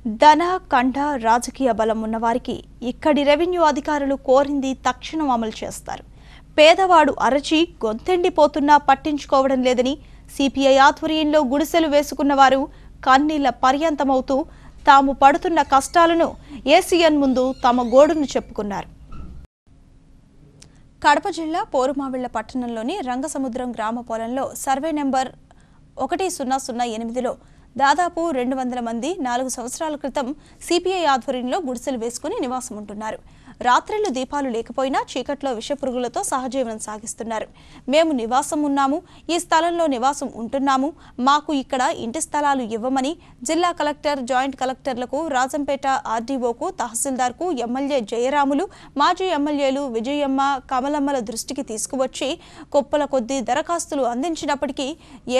ధన కంఠ రాజకీయ బలం ఉన్నవారికి ఇక్కడి రెవెన్యూ అధికారులు కోరింది తక్షణం అమలు చేస్తారు. పేదవాడు అరచి గొంతెండిపోతున్నా పట్టించుకోవడం లేదని సిపిఐ ఆధ్వర్యంలో గుడిసెలు వేసుకున్న వారు కన్నీళ్ల పర్యంతమవుతూ తాము పడుతున్న కష్టాలను ఏసీఎన్ ముందు తమ గోడును చెప్పుకున్నారు. కడప జిల్లా పోరుమావిళ్ల పట్టణంలోని రంగసముద్రం గ్రామ పొలంలో సర్వే నెంబర్ 1008లో దాదాపు 200 మంది 4 సంవత్సరాల క్రితం సిపిఐ ఆధ్వర్యంలో గుడిసెలు వేసుకుని నివాసం ఉంటున్నారు. రాత్రిళ్లు దీపాలు లేకపోయినా చీకట్లో విషపురుగులతో సహజీవనం సాగిస్తున్నారు. మేము నివాసం ఉన్నాము, ఈ స్థలంలో నివాసం ఉంటున్నాము, మాకు ఇక్కడ ఇంటి స్థలాలు ఇవ్వమని జిల్లా కలెక్టర్, జాయింట్ కలెక్టర్లకు, రాజంపేట ఆర్డీఓకు, తహసీల్దార్కు, ఎమ్మెల్యే జయరాములు, మాజీ ఎమ్మెల్యేలు విజయమ్మ, కమలమ్మల దృష్టికి తీసుకువచ్చి కుప్పల కొద్దీ దరఖాస్తులు అందించినప్పటికీ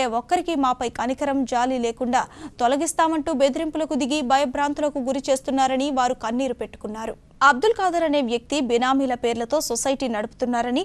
ఏ ఒక్కరికి మాపై కనికరం, జాలి లేకుండా తొలగిస్తామంటూ బెదిరింపులకు దిగి భయభ్రాంతులకు గురి చేస్తున్నారని వారు కన్నీరు పెట్టుకున్నారు. అబ్దుల్ ఖాదర్ అనే వ్యక్తి బినామీల పేర్లతో సొసైటీ నడుపుతున్నారని,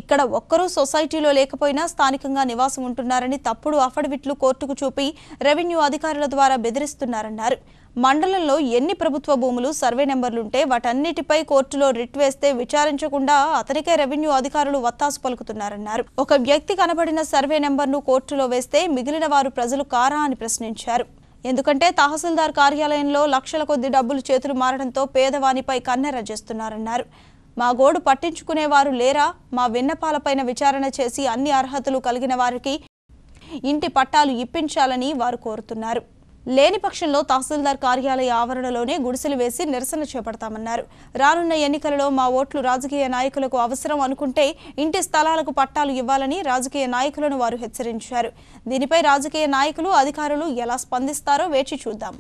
ఇక్కడ ఒక్కరూ సొసైటీలో లేకపోయినా స్థానికంగా నివాసం ఉంటున్నారని తప్పుడు అఫిడవిట్లు కోర్టుకు చూపి రెవెన్యూ అధికారుల ద్వారా బెదిరిస్తున్నారన్నారు. మండలంలో ఎన్ని ప్రభుత్వ భూములు, సర్వే నెంబర్లుంటే వాటన్నిటిపై కోర్టులో రిట్ వేస్తే విచారించకుండా అతనికే రెవెన్యూ అధికారులు వత్తాసు పలుకుతున్నారన్నారు. ఒక వ్యక్తి కనబడిన సర్వే నెంబర్ను కోర్టులో వేస్తే మిగిలిన వారు ప్రజలు కారా అని ప్రశ్నించారు. ఎందుకంటే తహసీల్దార్ కార్యాలయంలో లక్షల కొద్ది డబ్బులు చేతులు మారడంతో పేదవానిపై కన్నెర్ర చేస్తున్నారన్నారు. మా గోడు పట్టించుకునేవారు లేరా? మా విన్నపాలపైన విచారణ చేసి అన్ని అర్హతలు కలిగిన వారికి ఇంటి పట్టాలు ఇప్పించాలని వారు కోరుతున్నారు. లేని పక్షంలో తహసీల్దార్ కార్యాలయ ఆవరణలోనే గుడిసెలు వేసి నిరసన చేపడతామన్నారు. రానున్న ఎన్నికలలో మా ఓట్లు రాజకీయ నాయకులకు అవసరం అనుకుంటే ఇంటి స్థలాలకు పట్టాలు ఇవ్వాలని రాజకీయ నాయకులను వారు హెచ్చరించారు. దీనిపై రాజకీయ నాయకులు, అధికారులు ఎలా స్పందిస్తారో వేచి చూద్దాం.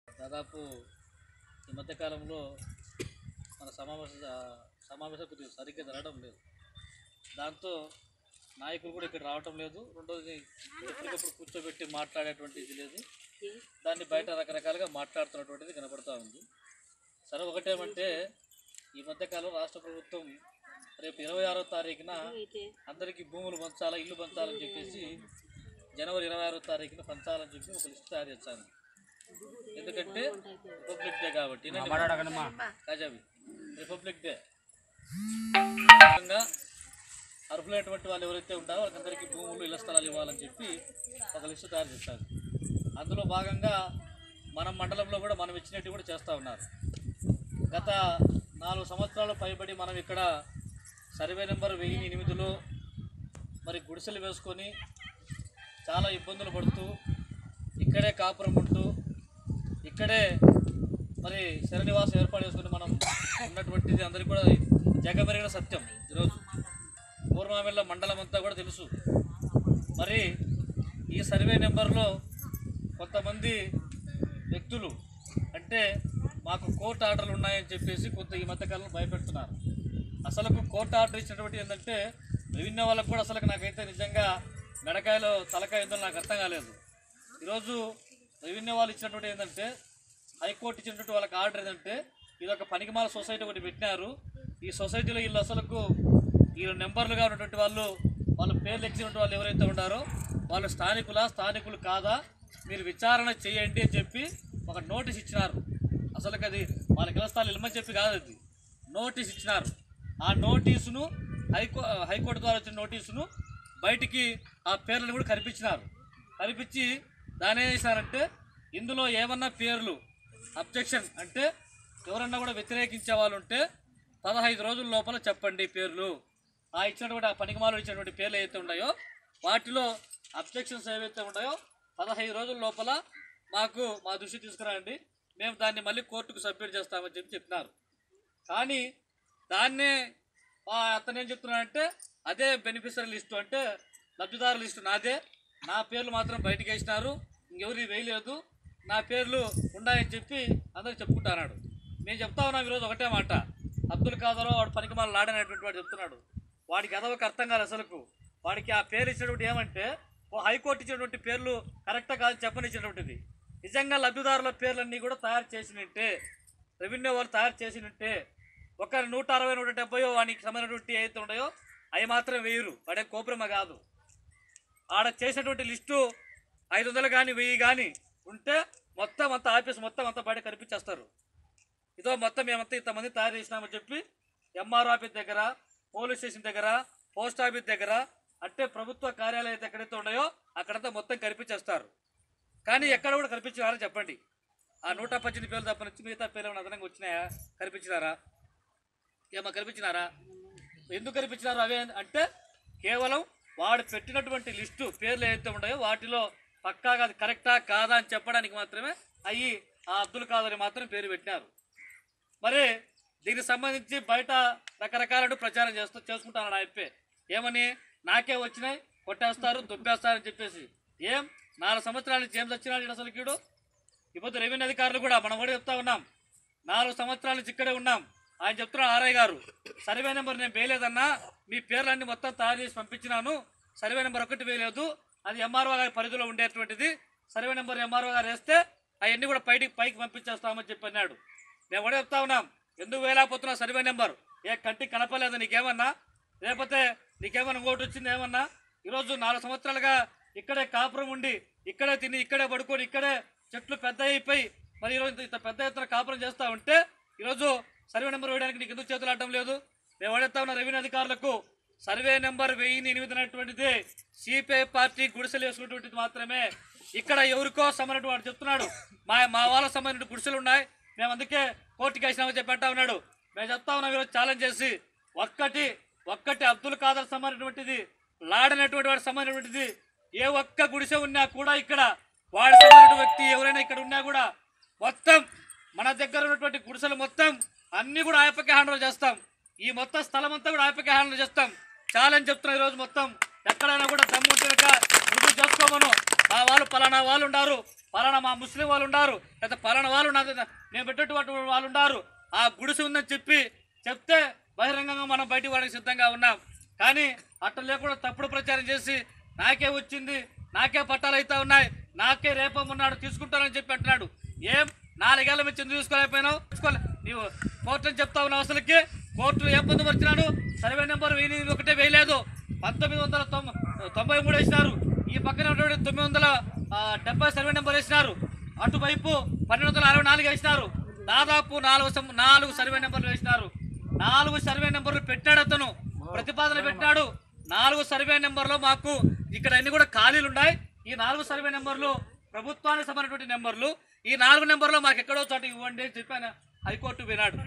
దాదాపు ఈ మధ్యకాలంలో మన సమావేశం కొద్దిగా సరిగ్గా జరగడం లేదు. దాంతో నాయకులు కూడా ఇక్కడ రావటం లేదు. రెండోది ఎప్పటికప్పుడు కూర్చోబెట్టి మాట్లాడేటువంటిది లేదు. దాన్ని బయట రకరకాలుగా మాట్లాడుతున్నటువంటిది కనపడతా ఉంది. సరే, ఒకటేమంటే ఈ మధ్యకాలం రాష్ట్ర ప్రభుత్వం రేపు 26వ తారీఖున అందరికీ భూములు పంచాలా, ఇల్లు పంచాలని చెప్పేసి జనవరి 26వ తారీఖున పంచాలని చెప్పి ఒక లిస్ట్ తయారు చేశాను. ఎందుకంటే రిపబ్లిక్ డే కాబట్టి, రిపబ్లిక్ డే అర్హులైనటువంటి వాళ్ళు ఎవరైతే ఉంటారో వాళ్ళందరికీ భూములు, ఇళ్ల స్థలాలు ఇవ్వాలని చెప్పి ఒక లిస్టు తయారు చేశారు. అందులో భాగంగా మన మండలంలో కూడా మనం ఇచ్చినట్టు కూడా చేస్తూ ఉన్నారు. గత 4 సంవత్సరాలు పైబడి మనం ఇక్కడ సర్వే నెంబర్ 1008లో మరి గుడిసెలు వేసుకొని చాలా ఇబ్బందులు పడుతూ ఇక్కడే కాపురం ఉంటూ ఇక్కడే మరి శరణివాసం ఏర్పాటు చేసుకుని మనం ఉన్నటువంటిది అందరికీ కూడా జగమెరిగిన సత్యం. ఈరోజు పూర్వమిల్ల మండలం అంతా కూడా తెలుసు. మరి ఈ సర్వే నెంబర్లో కొంతమంది వ్యక్తులు అంటే మాకు కోర్టు ఆర్డర్లు ఉన్నాయని చెప్పేసి కొంత ఈ మధ్యకాలంలో భయపెడుతున్నారు. అసలుకు కోర్టు ఆర్డర్ ఇచ్చినటువంటి ఏంటంటే రెవెన్యూ వాళ్ళకు కూడా అసలు నాకైతే నిజంగా మెడకాయలో తలకాయ ఏందో నాకు అర్థం కాలేదు. ఈరోజు రెవెన్యూ వాళ్ళు ఇచ్చినటువంటి ఏంటంటే హైకోర్టు ఇచ్చినటువంటి వాళ్ళకి ఆర్డర్ ఏంటంటే ఇది ఒక పనికిమాల సొసైటీ ఒకటి పెట్టినారు. ఈ సొసైటీలో వీళ్ళు అసలుకు ఈ నెంబర్లుగా ఉన్నటువంటి వాళ్ళు పేర్లు ఇచ్చినటువంటి వాళ్ళు ఎవరైతే ఉన్నారో వాళ్ళు స్థానికులు కాదా, మీరు విచారణ చేయండి అని చెప్పి ఒక నోటీస్ ఇచ్చినారు. అసలుకి అది వాళ్ళకి ఇళ్ల స్థలాలు ఇమ్మని చెప్పి కాదు, అది నోటీస్ ఇచ్చినారు. ఆ నోటీసును హైకోర్టు ద్వారా వచ్చిన నోటీసును బయటికి ఆ పేర్లను కూడా కనిపించి దాని ఏం చేశారంటే ఇందులో ఏమన్నా పేర్లు అబ్జెక్షన్ అంటే ఎవరన్నా కూడా వ్యతిరేకించే వాళ్ళు ఉంటే 15 రోజుల లోపల చెప్పండి పేర్లు. ఇచ్చినటువంటి ఆ పనికిమాలు ఇచ్చినటువంటి పేర్లు ఏవైతే ఉన్నాయో వాటిలో అబ్జెక్షన్స్ ఏవైతే ఉన్నాయో 15 రోజుల లోపల మా దృష్టి తీసుకురండి, మేము దాన్ని మళ్ళీ కోర్టుకు సబ్మిట్ చేస్తామని చెప్పినారు. కానీ దాన్నే అతను ఏం చెప్తున్నాడంటే అదే బెనిఫిషరీ లిస్టు అంటే లబ్ధిదారు లిస్టు నాదే, నా పేర్లు మాత్రం బయటకు వేసినారు, ఇంకెవరికి వేయలేదు, నా పేర్లు ఉన్నాయని చెప్పి అందరికి చెప్పుకుంటున్నాడు. మేము చెప్తా ఉన్నాం ఈరోజు ఒకటే మాట, అబ్దుల్ ఖాదర్ వాడు పనికిమాల లాడనేటువంటి వాడు చెప్తున్నాడు. వాడికి ఎదవకు అర్థం కాదు. అసలుకు వాడికి ఆ పేరు ఇచ్చినటువంటి ఏమంటే హైకోర్టు ఇచ్చినటువంటి పేర్లు కరెక్టా కాదు చెప్పనిచ్చినటువంటిది. నిజంగా లబ్ధిదారుల పేర్లన్నీ కూడా తయారు చేసినట్టే, రెవెన్యూ వాళ్ళు తయారు చేసినట్టే ఒక 160, 170 వానికి సంబంధించినటువంటి ఏదైతే ఉన్నాయో అవి మాత్రం వేయరు. వాడే కోపురమ కాదు. ఆడ చేసినటువంటి లిస్టు 500 కానీ 1000 కానీ ఉంటే మొత్తం అంతా ఆఫీస్ మొత్తం అంతా బయట కనిపించేస్తారు. ఇదో మొత్తం మేమంతా ఇంతమంది తయారు చేసినామని చెప్పి ఎంఆర్ ఆఫీస్ దగ్గర, పోలీస్ స్టేషన్ దగ్గర, పోస్ట్ ఆఫీస్ దగ్గర అంటే ప్రభుత్వ కార్యాలయాలు ఎక్కడైతే ఉన్నాయో అక్కడంతా మొత్తం కనిపించేస్తారు. కానీ ఎక్కడ కూడా కనిపించినారని చెప్పండి. ఆ 118 పేర్లు తప్ప నుంచి మిగతా పేర్లు ఏమైనా అదనంగా వచ్చినాయా? కనిపించినారా? ఎందుకు కనిపించినారు అవే అంటే కేవలం వాడు పెట్టినటువంటి లిస్టు పేర్లు ఏవైతే ఉన్నాయో వాటిలో పక్కాగా అది కరెక్టా కాదా అని చెప్పడానికి మాత్రమే అయ్యి ఆ అబ్దుల్ ఖాదర్ మాత్రం పేరు పెట్టినారు. మరి దీనికి సంబంధించి బయట రకరకాల ప్రచారం చేసుకుంటాను అయిపోయి ఏమని నాకే వచ్చినాయి కొట్టేస్తారు దుబ్బేస్తారని చెప్పేసి. 4 సంవత్సరాల నుంచి ఏం వచ్చినాడు అసలు కీడు. ఇప్పుడు రెవెన్యూ అధికారులు కూడా మనం కూడా చెప్తా ఉన్నాం, 4 సంవత్సరాల నుంచి ఇక్కడే ఉన్నాం. ఆయన చెప్తున్నాడు ఆర్ఐ గారు సర్వే నెంబర్ నేను వేయలేదన్నా, మీ పేర్లన్నీ మొత్తం తయారు చేసి పంపించినాను, సర్వే నెంబర్ 1 వేయలేదు, అది ఎంఆర్ఓ గారి పరిధిలో ఉండేటువంటిది, సర్వే నెంబర్ ఎంఆర్ఓ గారు వేస్తే అవన్నీ కూడా పైకి పంపించేస్తామని చెప్పి అన్నాడు. మేము కూడా చెప్తా ఉన్నాం, ఎందుకు వేయలేకపోతున్నావు సర్వే నెంబర్? కంటికి కనపలేదు నీకేమన్నా? లేకపోతే నీకేమన్నా ఇంకోటి వచ్చింది ఏమన్నా? ఈరోజు 4 సంవత్సరాలుగా ఇక్కడే కాపురం ఉండి ఇక్కడే తిని ఇక్కడే పడుకొని ఇక్కడే చెట్లు పెద్ద అయిపోయి మరి ఈరోజు ఇంత పెద్ద ఎత్తున కాపురం చేస్తూ ఉంటే ఈరోజు సర్వే నెంబర్ వేయడానికి నీకు ఎందుకు చేతులు ఆడటం లేదు? మేము అడుగుతా ఉన్న రెవెన్యూ అధికారులకు సర్వే నెంబర్ 1008 అనేటువంటిది సిపిఐ పార్టీ గుడిసెలు వేసుకున్నటువంటిది మాత్రమే. ఇక్కడ ఎవరికో సంబంధించిన వాడు చెప్తున్నాడు మా వాళ్ళ సంబంధించిన గుడిసెలు ఉన్నాయి, మేము అందుకే కోర్టుకి వేసినామని చెప్పి అంటా ఉన్నాడు. మేము చెప్తా ఉన్నాం ఈరోజు ఛాలెంజ్ చేసి ఒక్కటి అబ్దుల్ ఖాదర్ సంబంధించినటువంటిది, లాడనటువంటి వాడికి సంబంధించినటువంటిది ఏ ఒక్క గుడిసె ఉన్నా కూడా ఇక్కడ వాడి సంబంధించిన వ్యక్తి ఎవరైనా ఇక్కడ ఉన్నా కూడా మొత్తం మన దగ్గర ఉన్నటువంటి గుడిసెలు మొత్తం అన్ని కూడా ఆయపకే హ్యాండ్ చేస్తాం. ఈ మొత్తం స్థలం అంతా కూడా ఆయపకే హ్యాండ్ చేస్తాం. ఛాలెంజ్ చెప్తున్నాం ఈరోజు మొత్తం ఎక్కడైనా కూడా దమ్ముంటే రుజువు చేసుకోమను. మా వాళ్ళు పలానా వాళ్ళు ఉన్నారు, పలానా మా ముస్లిం వాళ్ళు ఉన్నారు, లేదా పలానా వాళ్ళు ఉన్నారు, మేము పెట్టేటువంటి వాళ్ళు ఉన్నారు, ఆ గుడిసె ఉందని చెప్తే బహిరంగ బయటకు పోవడానికి సిద్ధంగా ఉన్నాం. కానీ అట్లా లేకుండా తప్పుడు ప్రచారం చేసి నాకే వచ్చింది, నాకే పట్టాలు అవుతా ఉన్నాయి, నాకే రేపమున్నాడు తీసుకుంటానని చెప్పి అంటున్నాడు. ఏం 4 ఏళ్ళ మీద ఎందుకు తీసుకోలేకపోయినావు? నీవు కోర్టు అని చెప్తా ఉన్నావు. అసలుకి కోర్టు ఏం పొందుపరిచినాడు? సర్వే నెంబర్ 1001 వేయలేదు, 1993 వేసినారు. ఈ పక్కన 970 సర్వే నెంబర్ వేసినారు. అటువైపు 1264 వేసినారు. దాదాపు 4 సర్వే నెంబర్లు వేసినారు. 4 సర్వే నెంబర్లు పెట్టాడు అతను, ప్రతిపాదన పెట్టాడు. 4 సర్వే నెంబర్లో మాకు ఇక్కడ అన్ని కూడా ఖాళీలు ఉన్నాయి. ఈ 4 సర్వే నెంబర్లు ప్రభుత్వానికి సంబంధించినటువంటి నెంబర్లు. ఈ 4 నెంబర్లో మాకు ఎక్కడో చోట ఇవ్వండి అని చెప్పి ఆయన హైకోర్టు వినాడు.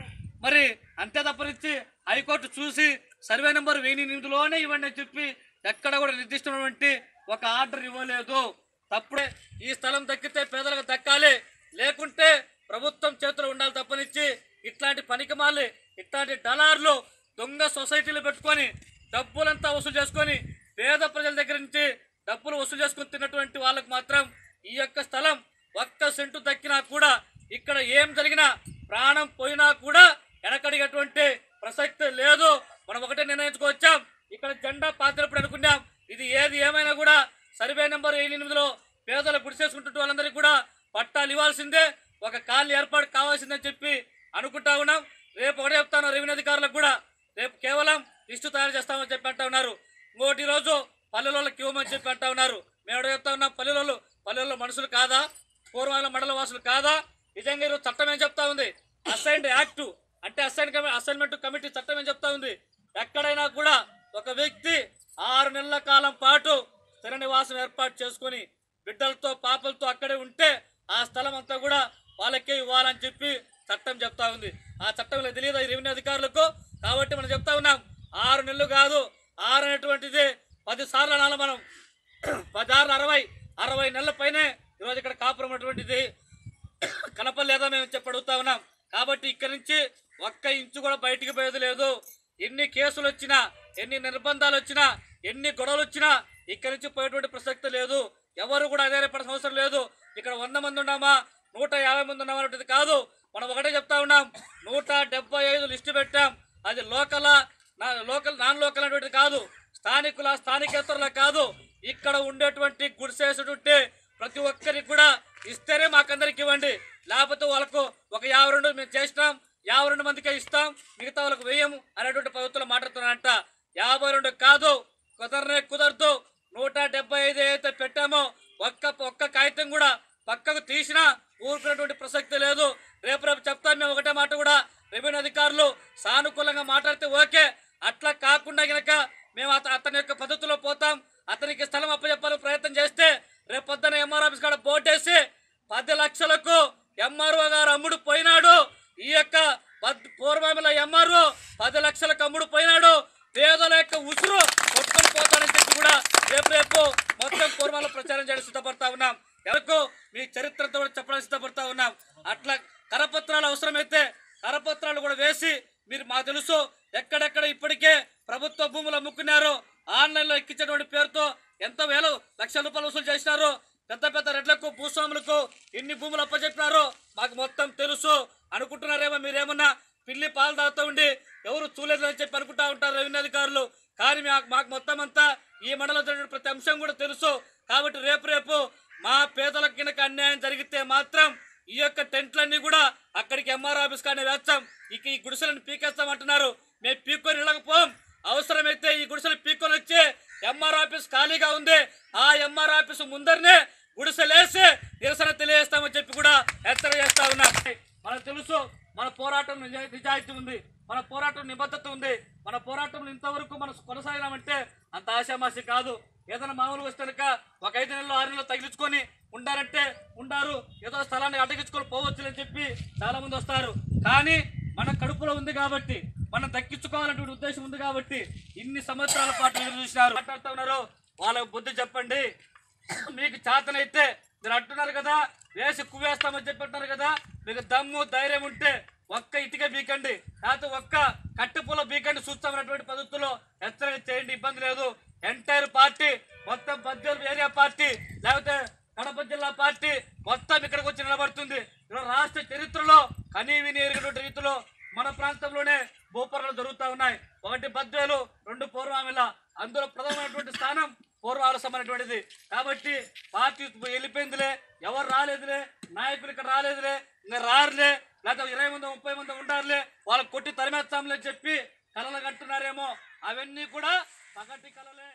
మరి అంతే తప్పనిచ్చి హైకోర్టు చూసి సర్వే నెంబర్ 1008లోనే ఇవ్వండి అని చెప్పి ఎక్కడ కూడా నిర్దిష్టమైనటువంటి ఒక ఆర్డర్ ఇవ్వలేదు. తప్పుడే ఈ స్థలం దక్కితే పేదలకు దక్కాలి, లేకుంటే ప్రభుత్వం చేతిలో ఉండాలి తప్పనిచ్చి ఇట్లాంటి పనికిమాలి, ఇట్లాంటి డలార్లు దొంగ సొసైటీలు పెట్టుకొని డబ్బులంతా వసూలు చేసుకొని పేద ప్రజల దగ్గర నుంచి డబ్బులు వసూలు చేసుకుని తిన్నటువంటి వాళ్ళకు మాత్రం ఈ యొక్క స్థలం 1 సెంటు దక్కినా కూడా, ఇక్కడ ఏం జరిగినా ప్రాణం పోయినా కూడా వెనకడిగేటువంటి ప్రసక్తి లేదు. మనం ఒకటే నిర్ణయించుకోవచ్చాం. ఇక్కడ జెండా పాతినప్పుడు అనుకున్నాం, ఇది ఏది ఏమైనా కూడా సర్వే నెంబర్ 8లో పేదలు గుడిసేసుకుంటుంటే వాళ్ళందరికీ కూడా పట్టాలు ఇవ్వాల్సిందే, ఒక కాలనీ ఏర్పాటు కావాల్సిందని చెప్పి అనుకుంటా ఉన్నాం. రేపు ఒకటే చెప్తాను, రెవెన్యూ అధికారులకు కూడా రేపు కేవలం లిస్టు తయారు చేస్తామని చెప్పి అంటా ఉన్నారు. ఇంకోటి రోజు పల్లెలకు ఇవ్వమని చెప్పి అంటా ఉన్నారు. మేము ఎవడో చెప్తా ఉన్నాం, పల్లెల్లో మనుషులు కాదా? పూర్వాల మండల వాసులు కాదా? నిజంగా ఈరోజు చట్టం ఏం చెప్తా ఉంది? అసైన్డ్ యాక్ట్ అంటే అసైన్మెంట్ కమిటీ చట్టం ఏం చెప్తా ఉంది? ఎక్కడైనా కూడా ఒక వ్యక్తి 6 నెలల కాలం పాటు స్థిర నివాసం ఏర్పాటు చేసుకుని బిడ్డలతో పాపలతో అక్కడే ఉంటే ఆ స్థలం అంతా కూడా వాళ్ళకే ఇవ్వాలని చెప్పి చట్టం చెప్తా ఉంది. ఆ చట్టంలో తెలియదు ఈ రెవెన్యూ అధికారులకు. కాబట్టి మనం చెప్తా ఉన్నాం, 6 నెలలు కాదు, 6 అనేటువంటిది 10 సార్లు అనాలి మనం. 10 60 నెలల పైనే ఈరోజు ఇక్కడ కాపురం అటువంటిది కనపడలేదా మేము చెప్పి అడుగుతా ఉన్నాం. కాబట్టి ఇక్కడి నుంచి 1 ఇంచు కూడా బయటికి పోయేది లేదు. ఎన్ని కేసులు వచ్చినా, ఎన్ని నిర్బంధాలు వచ్చినా, ఎన్ని గొడవలు వచ్చినా ఇక్కడి నుంచి పోయేటువంటి ప్రసక్తి లేదు. ఎవరు కూడా అధైర్యపడాల్సిన అవసరం లేదు. ఇక్కడ 100 మంది ఉన్నామా, 150 మంది ఉన్నామా అనేటువంటిది కాదు. మనం ఒకటే చెప్తా ఉన్నాం, 175 లిస్టు పెట్టాం. అది లోకల్ నాన్ లోకల్ అనేటువంటిది కాదు, స్థానికేతరుల కాదు. ఇక్కడ ఉండేటువంటి గుడిసేటువంటి ప్రతి ఒక్కరికి కూడా ఇస్తేనే మాకందరికి ఇవ్వండి, లేకపోతే వాళ్ళకు ఒక 52 మేము చేసినాం, 52 మందికే ఇస్తాం, మిగతా వాళ్ళకు వేయము అనేటువంటి పద్ధతులు మాట్లాడుతున్నారంట. 52 కాదు, కుదరదు. 175 ఏదైతే పెట్టామో ఒక్క కాగితం కూడా పక్కకు తీసినా ఊరుకునేటువంటి ప్రసక్తి లేదు. రేపు చెప్తాను మేము ఒకటే మాట కూడా, రెవెన్యూ అధికారులు సానుకూలంగా మాట్లాడితే ఓకే, అట్లా కాకుండా గనక మేము అతని యొక్క పద్ధతిలో పోతాం. అతనికి స్థలం అప్పచెప్పాలని ప్రయత్నం చేస్తే రేపు పొద్దున ఎంఆర్ ఆఫీస్ కాడ బోర్డు వేసి 10 లక్షలకు ఎంఆర్ఓ గారు అమ్ముడు పోయినాడు. ఈ యొక్క పూర్వమిల ఎంఆర్ఓ 10 లక్షలకు అమ్ముడు పోయినాడు. పేదల యొక్క ఉసురు కొట్టుకొని పోతానని చెప్పి కూడా రేపు మొత్తం పూర్వాల ప్రచారం చేయడం సిద్ధపడతా ఉన్నాం. ఎవరికో మీ చరిత్రతో చెప్పడానికి సిద్ధపడతా ఉన్నాం. అట్లా కరపత్రాలు అవసరమైతే కరపత్రాలు కూడా వేసి మీరు మాకు తెలుసు ఎక్కడెక్కడ ఇప్పటికే ప్రభుత్వ భూములు అమ్ముకున్నారు, ఆన్లైన్లో ఎక్కించేటువంటి పేరుతో ఎంత లక్షల రూపాయలు వసూలు చేసినారు, పెద్ద రెడ్లకు భూస్వాములకు ఎన్ని భూములు అప్పచెప్పినారో మాకు మొత్తం తెలుసు. అనుకుంటున్నారేమో మీరేమన్నా పిల్లి పాలు తాగుతూ ఉండి ఎవరు చూలేదని చెప్పి అనుకుంటా ఉంటారు రెవెన్యూ అధికారులు. కానీ మాకు మొత్తం అంతా ఈ మండలం జరిగిన ప్రతి అంశం కూడా తెలుసు. కాబట్టి రేపు మా పేదలకు కనుక అన్యాయం జరిగితే మాత్రం ఈ యొక్క టెంట్లన్నీ కూడా అక్కడికి ఎంఆర్ ఆఫీస్ కానీ వేస్తాం. ఈ గుడిసెలను పీకేస్తాం అంటున్నారు. మేము పీక్కొని వెళ్ళకపోం. అవసరమైతే ఈ గుడిసెలు పీక్కొని వచ్చి ఎంఆర్ ఆఫీస్ ఖాళీగా ఉంది, ఆ ఎంఆర్ ఆఫీస్ ముందరనే గుడిసెలేసి నిరసన తెలియజేస్తామని చెప్పి కూడా హెచ్చరిక చేస్తా ఉన్నాం. మనకు తెలుసు మన పోరాటం నిజాయితీ ఉంది, మన పోరాటం నిబద్ధత ఉంది. మన పోరాటంలో ఇంతవరకు మనం కొనసాగినామంటే అంత ఆశామాసి కాదు. ఏదైనా మామూలుగా వస్తే కనుక ఒక 5 నెలలు 6 నెలలు తగిలించుకొని ఉండారంటే ఉండారు, ఏదో స్థలాన్ని అడ్డగించుకొని పోవచ్చు అని చెప్పి చాలా మంది వస్తారు. కానీ మన కడుపులో ఉంది కాబట్టి, మనం దక్కించుకోవాలనే ఉద్దేశం ఉంది కాబట్టి ఇన్ని సంవత్సరాల పాటు ఎదురు చూసినారు. మాట్లాడుతూ ఉన్నారు, వాళ్ళకు బుద్ధి చెప్పండి. మీకు చేతనైతే మీరు అంటున్నారు కదా, వేసి కువేస్తామని చెప్పి అంటున్నారు కదా, మీకు దమ్ము ధైర్యం ఉంటే ఒక్క ఇటుక బీకండి, లేకపోతే ఒక్క కట్టెపూల బీకండి, చూస్తామన్నటువంటి పద్ధతుల్లో హెచ్చరిక చేయండి, ఇబ్బంది లేదు. ఎంటైర్ పార్టీ మొత్తం బద్వేలు ఏరియా పార్టీ లేకపోతే కడప జిల్లా పార్టీ మొత్తం ఇక్కడికి వచ్చి నిలబడుతుంది. రాష్ట్ర చరిత్రలో కనీవిని ఎరిగినటువంటి రీతిలో మన ప్రాంతంలోనే భూపరాలు జరుగుతూ ఉన్నాయి. ఒకటి బద్వేలు, 2 పూర్వామిల. అందులో ప్రధానమైనటువంటి స్థానం పూర్వాలసమైనటువంటిది. కాబట్టి పార్టీ వెళ్ళిపోయిందిలే, ఎవరు రాలేదులే, నాయకులు ఇక్కడ రాలేదులే, ఇంకా రారులే, లేకపోతే 20 మంది 30 మంది ఉంటారులే, వాళ్ళకి కొట్టి తరిమేస్తాంలే చెప్పి కలలు కంటున్నారేమో. అవన్నీ కూడా పగటి కలలే.